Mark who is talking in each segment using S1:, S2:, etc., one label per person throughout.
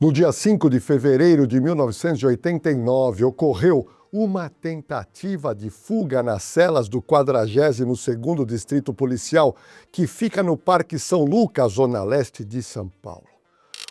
S1: No dia 5 de fevereiro de 1989, ocorreu uma tentativa de fuga nas celas do 42º Distrito Policial, que fica no Parque São Lucas, zona leste de São Paulo.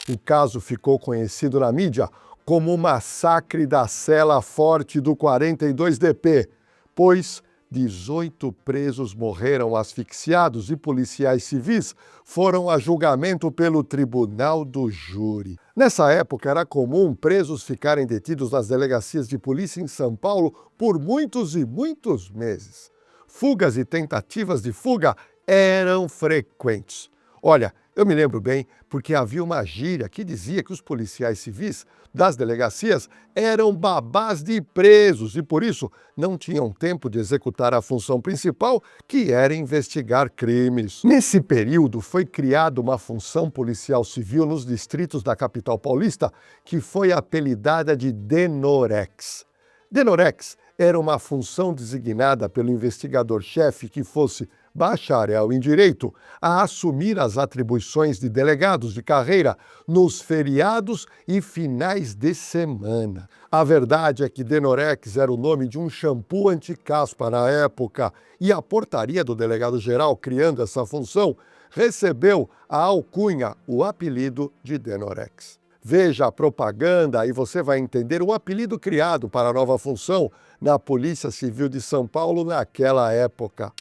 S1: O caso ficou conhecido na mídia como o massacre da cela forte do 42DP, pois 18 presos morreram asfixiados e policiais civis foram a julgamento pelo Tribunal do Júri. Nessa época, era comum presos ficarem detidos nas delegacias de polícia em São Paulo por muitos e muitos meses. Fugas e tentativas de fuga eram frequentes. Olha, eu me lembro bem porque havia uma gíria que dizia que os policiais civis das delegacias eram babás de presos e, por isso, não tinham tempo de executar a função principal, que era investigar crimes. Nesse período, foi criada uma função policial civil nos distritos da capital paulista que foi apelidada de Denorex. Denorex era uma função designada pelo investigador-chefe que fosse bacharel em Direito a assumir as atribuições de delegados de carreira nos feriados e finais de semana. A verdade é que Denorex era o nome de um shampoo anti-caspa na época e a portaria do delegado-geral criando essa função recebeu a alcunha, o apelido de Denorex. Veja a propaganda e você vai entender o apelido criado para a nova função na Polícia Civil de São Paulo naquela época.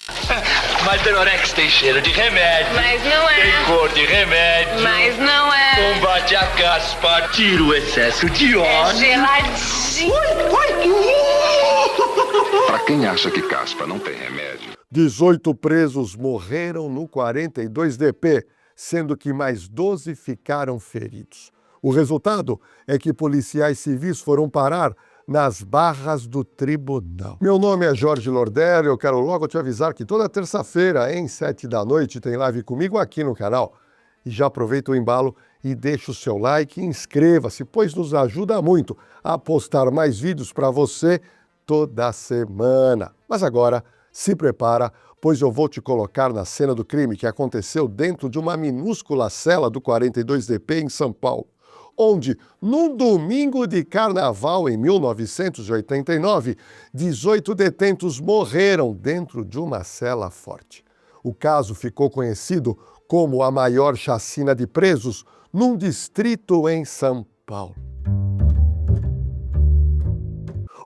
S2: Mas Denorex tem cheiro de remédio.
S3: Mas não é.
S2: Tem cor de remédio.
S3: Mas não é.
S2: Combate a caspa, tira o excesso de
S3: É
S2: óleo.
S3: geladinho.
S4: Pra quem acha que caspa não tem remédio.
S1: 18 presos morreram no 42DP, sendo que mais 12 ficaram feridos. O resultado é que policiais civis foram parar nas barras do tribunal. Meu nome é Jorge Lordelli e eu quero logo te avisar que toda terça-feira, em 7 da noite, tem live comigo aqui no canal. E já aproveita o embalo e deixa o seu like e inscreva-se, pois nos ajuda muito a postar mais vídeos para você toda semana. Mas agora, se prepara, pois eu vou te colocar na cena do crime que aconteceu dentro de uma minúscula cela do 42DP em São Paulo, onde, num domingo de carnaval em 1989, 18 detentos morreram dentro de uma cela forte. O caso ficou conhecido como a maior chacina de presos num distrito em São Paulo.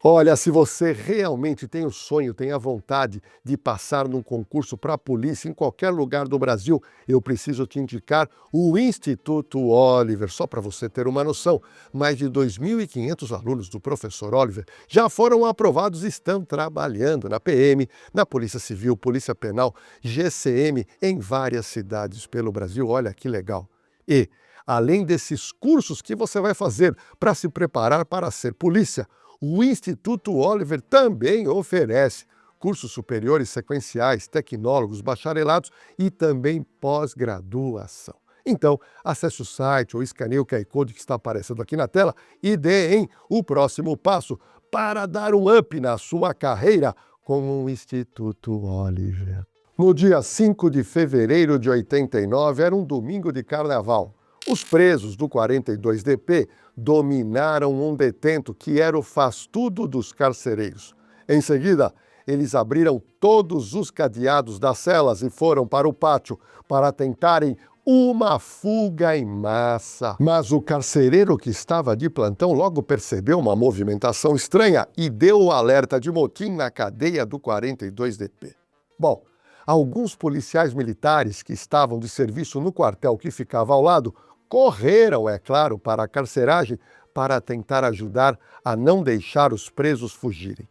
S1: Olha, se você realmente tem o sonho, tem a vontade de passar num concurso para a polícia em qualquer lugar do Brasil, eu preciso te indicar o Instituto Oliver. Só para você ter uma noção, mais de 2.500 alunos do professor Oliver já foram aprovados e estão trabalhando na PM, na Polícia Civil, Polícia Penal, GCM, em várias cidades pelo Brasil. Olha que legal! E, além desses cursos que você vai fazer para se preparar para ser polícia, o Instituto Oliver também oferece cursos superiores sequenciais, tecnólogos, bacharelados e também pós-graduação. Então, acesse o site ou escaneie o QR Code que está aparecendo aqui na tela e dê o próximo passo para dar um up na sua carreira com o Instituto Oliver. No dia 5 de fevereiro de 89, era um domingo de carnaval. Os presos do 42DP dominaram um detento que era o faz-tudo dos carcereiros. Em seguida, eles abriram todos os cadeados das celas e foram para o pátio para tentarem uma fuga em massa. Mas o carcereiro que estava de plantão logo percebeu uma movimentação estranha e deu o alerta de motim na cadeia do 42DP. Bom, alguns policiais militares que estavam de serviço no quartel que ficava ao lado correram, é claro, para a carceragem para tentar ajudar a não deixar os presos fugirem.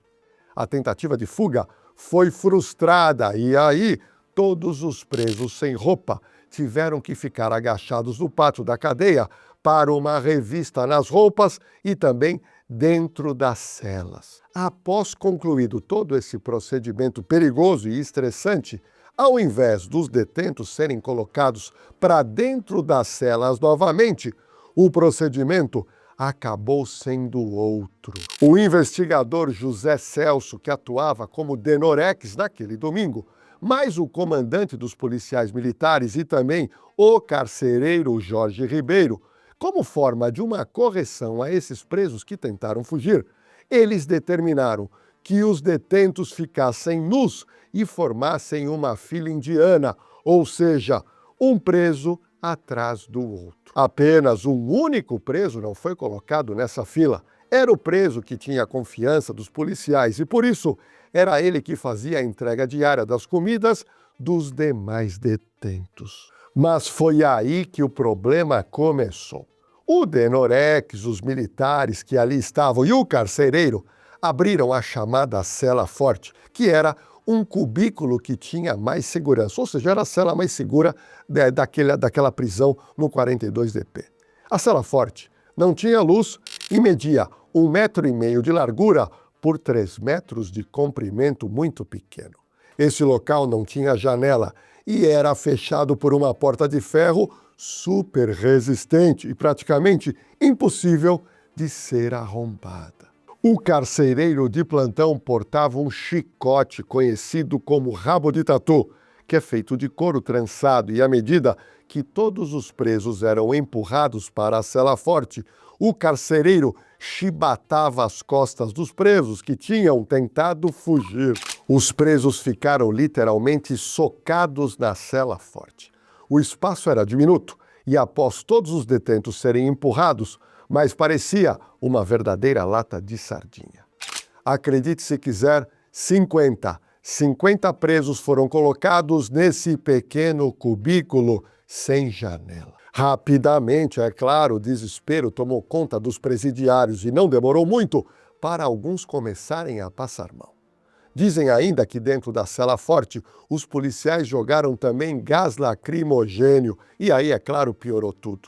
S1: A tentativa de fuga foi frustrada e aí todos os presos sem roupa tiveram que ficar agachados no pátio da cadeia para uma revista nas roupas e também dentro das celas. Após concluído todo esse procedimento perigoso e estressante, ao invés dos detentos serem colocados para dentro das celas novamente, o procedimento acabou sendo outro. O investigador José Celso, que atuava como Denorex naquele domingo, mais o comandante dos policiais militares e também o carcereiro Jorge Ribeiro, Como forma de uma correção a esses presos que tentaram fugir, eles determinaram que os detentos ficassem nus e formassem uma fila indiana, ou seja, um preso atrás do outro. Apenas um único preso não foi colocado nessa fila. Era o preso que tinha a confiança dos policiais e, por isso, era ele que fazia a entrega diária das comidas dos demais detentos. Mas foi aí que o problema começou. O Denorex, os militares que ali estavam e o carcereiro abriram a chamada cela forte, que era um cubículo que tinha mais segurança, ou seja, era a cela mais segura daquela prisão no 42DP. A cela forte não tinha luz e media 1,5 metro de largura por 3 metros de comprimento, muito pequeno. Esse local não tinha janela e era fechado por uma porta de ferro super resistente e praticamente impossível de ser arrombada. O carcereiro de plantão portava um chicote conhecido como rabo de tatu, que é feito de couro trançado, e à medida que todos os presos eram empurrados para a cela forte, o carcereiro chibatava as costas dos presos que tinham tentado fugir. Os presos ficaram literalmente socados na cela forte. O espaço era diminuto e, após todos os detentos serem empurrados, mas parecia uma verdadeira lata de sardinha. Acredite se quiser, 50 presos foram colocados nesse pequeno cubículo sem janela. Rapidamente, é claro, o desespero tomou conta dos presidiários e não demorou muito para alguns começarem a passar mal. Dizem ainda que dentro da cela forte, os policiais jogaram também gás lacrimogênio e aí, é claro, piorou tudo.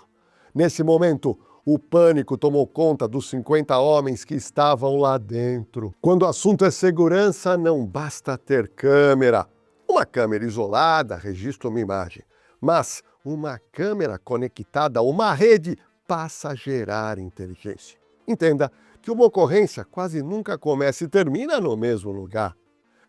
S1: Nesse momento, o pânico tomou conta dos 50 homens que estavam lá dentro. Quando o assunto é segurança, não basta ter câmera. Uma câmera isolada registra uma imagem, mas uma câmera conectada a uma rede passa a gerar inteligência. Entenda que uma ocorrência quase nunca começa e termina no mesmo lugar.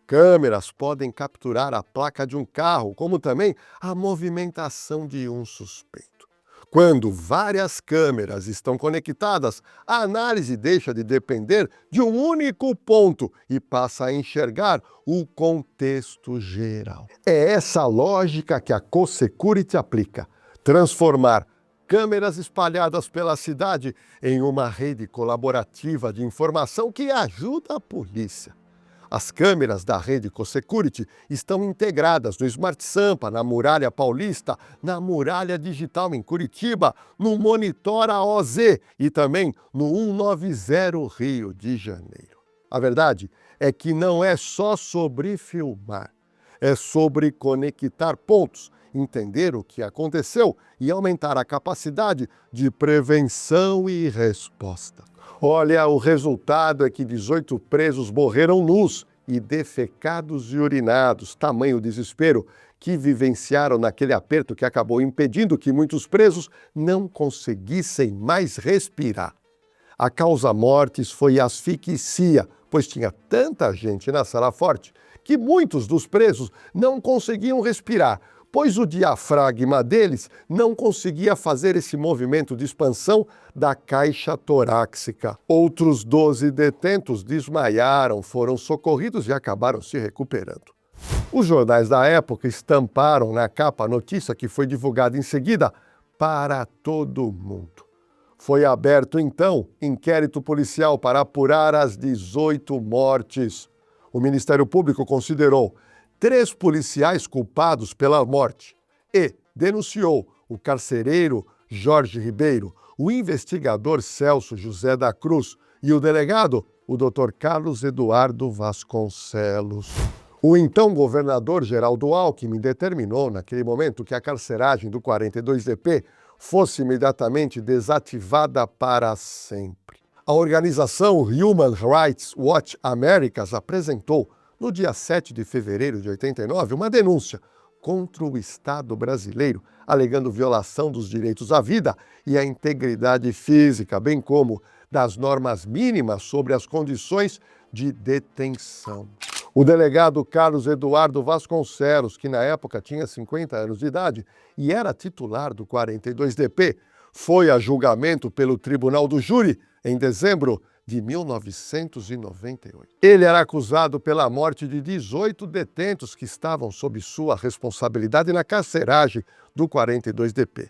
S1: Câmeras podem capturar a placa de um carro, como também a movimentação de um suspeito. Quando várias câmeras estão conectadas, a análise deixa de depender de um único ponto e passa a enxergar o contexto geral. É essa lógica que a CoSecurity aplica: transformar câmeras espalhadas pela cidade em uma rede colaborativa de informação que ajuda a polícia. As câmeras da rede CoSecurity estão integradas no Smart Sampa, na Muralha Paulista, na Muralha Digital em Curitiba, no Monitor AOZ e também no 190 Rio de Janeiro. A verdade é que não é só sobre filmar, é sobre conectar pontos, entender o que aconteceu e aumentar a capacidade de prevenção e resposta. Olha, o resultado é que 18 presos morreram nus e defecados e urinados, tamanho desespero que vivenciaram naquele aperto que acabou impedindo que muitos presos não conseguissem mais respirar. A causa mortis foi asfixia, pois tinha tanta gente na sala forte que muitos dos presos não conseguiam respirar, pois o diafragma deles não conseguia fazer esse movimento de expansão da caixa torácica. Outros 12 detentos desmaiaram, foram socorridos e acabaram se recuperando. Os jornais da época estamparam na capa a notícia que foi divulgada em seguida para todo mundo. Foi aberto, então, inquérito policial para apurar as 18 mortes. O Ministério Público considerou 3 policiais culpados pela morte e denunciou o carcereiro Jorge Ribeiro, o investigador Celso José da Cruz e o delegado, o Dr. Carlos Eduardo Vasconcelos. O então governador Geraldo Alckmin determinou naquele momento que a carceragem do 42DP fosse imediatamente desativada para sempre. A organização Human Rights Watch Americas apresentou no dia 7 de fevereiro de 89, uma denúncia contra o Estado brasileiro, alegando violação dos direitos à vida e à integridade física, bem como das normas mínimas sobre as condições de detenção. O delegado Carlos Eduardo Vasconcelos, que na época tinha 50 anos de idade e era titular do 42DP, foi a julgamento pelo Tribunal do Júri em dezembro de 1998. Ele era acusado pela morte de 18 detentos que estavam sob sua responsabilidade na carceragem do 42DP.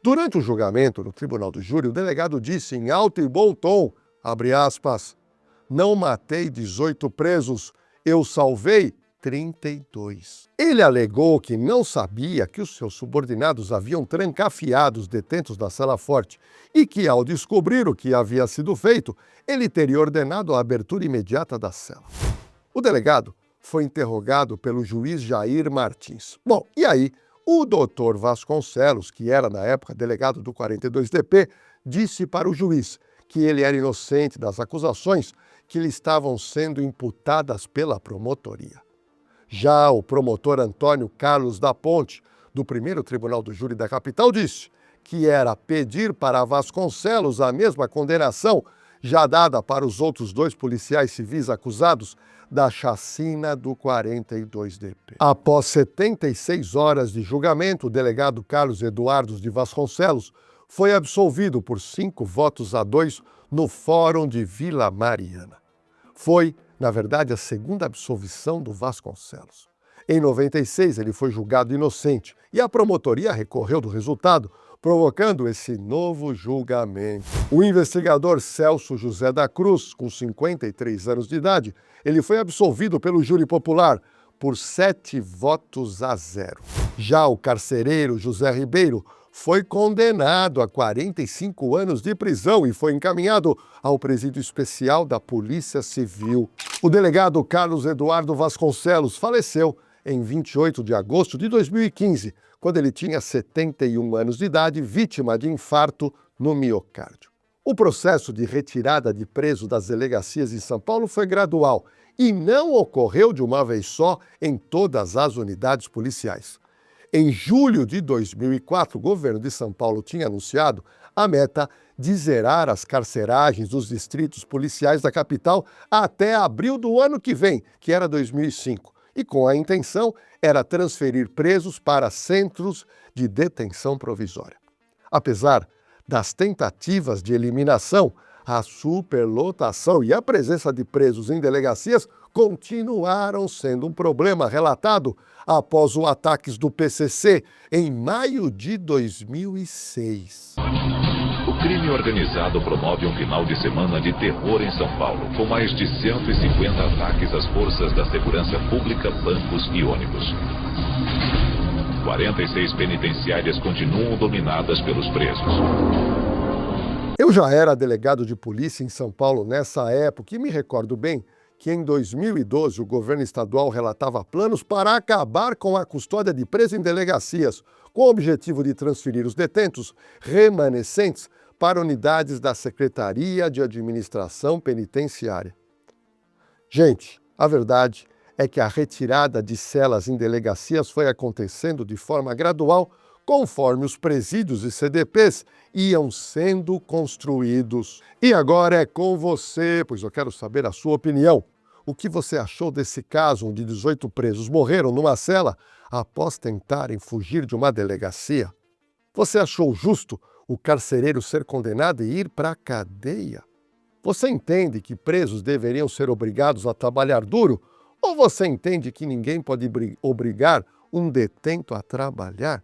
S1: Durante o julgamento no Tribunal do Júri, o delegado disse em alto e bom tom, abre aspas, não matei 18 presos, eu salvei 32. Ele alegou que não sabia que os seus subordinados haviam trancafiado os detentos da cela forte e que, ao descobrir o que havia sido feito, ele teria ordenado a abertura imediata da cela. O delegado foi interrogado pelo juiz Jair Martins. Bom, e aí, o doutor Vasconcelos, que era na época delegado do 42DP, disse para o juiz que ele era inocente das acusações que lhe estavam sendo imputadas pela promotoria. Já o promotor Antônio Carlos da Ponte, do primeiro Tribunal do Júri da capital, disse que era pedir para Vasconcelos a mesma condenação já dada para os outros 2 policiais civis acusados da chacina do 42DP. Após 76 horas de julgamento, o delegado Carlos Eduardo de Vasconcelos foi absolvido por 5-2 no Fórum de Vila Mariana. Foi, na verdade, a segunda absolvição do Vasconcelos. Em 96, ele foi julgado inocente e a promotoria recorreu do resultado, provocando esse novo julgamento. O investigador Celso José da Cruz, com 53 anos de idade, ele foi absolvido pelo júri popular por 7-0. Já o carcereiro José Ribeiro foi condenado a 45 anos de prisão e foi encaminhado ao presídio especial da Polícia Civil. O delegado Carlos Eduardo Vasconcelos faleceu em 28 de agosto de 2015, quando ele tinha 71 anos de idade, vítima de infarto no miocárdio. O processo de retirada de preso das delegacias em São Paulo foi gradual e não ocorreu de uma vez só em todas as unidades policiais. Em julho de 2004, o governo de São Paulo tinha anunciado a meta de zerar as carceragens dos distritos policiais da capital até abril do ano que vem, que era 2005. E com a intenção era transferir presos para centros de detenção provisória. Apesar das tentativas de eliminação, a superlotação e a presença de presos em delegacias continuaram sendo um problema relatado após os ataques do PCC em maio de 2006.
S5: O crime organizado promove um final de semana de terror em São Paulo, com mais de 150 ataques às forças da segurança pública, bancos e ônibus. 46 penitenciárias continuam dominadas pelos presos.
S1: Eu já era delegado de polícia em São Paulo nessa época e me recordo bem que em 2012 o governo estadual relatava planos para acabar com a custódia de presos em delegacias, com o objetivo de transferir os detentos remanescentes para unidades da Secretaria de Administração Penitenciária. Gente, a verdade é que a retirada de celas em delegacias foi acontecendo de forma gradual, conforme os presídios e CDPs iam sendo construídos. E agora é com você, pois eu quero saber a sua opinião. O que você achou desse caso onde 18 presos morreram numa cela após tentarem fugir de uma delegacia? Você achou justo o carcereiro ser condenado e ir para a cadeia? Você entende que presos deveriam ser obrigados a trabalhar duro? Ou você entende que ninguém pode obrigar um detento a trabalhar?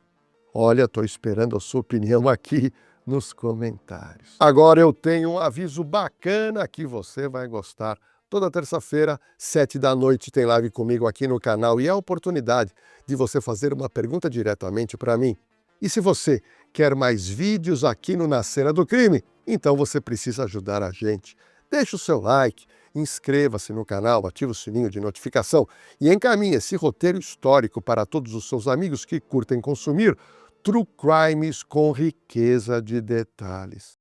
S1: Olha, estou esperando a sua opinião aqui nos comentários. Agora eu tenho um aviso bacana que você vai gostar. Toda terça-feira, 7h, tem live comigo aqui no canal e é a oportunidade de você fazer uma pergunta diretamente para mim. E se você quer mais vídeos aqui no Na Cena do Crime, então você precisa ajudar a gente. Deixe o seu like, inscreva-se no canal, ative o sininho de notificação e encaminhe esse roteiro histórico para todos os seus amigos que curtem consumir True Crimes com riqueza de detalhes.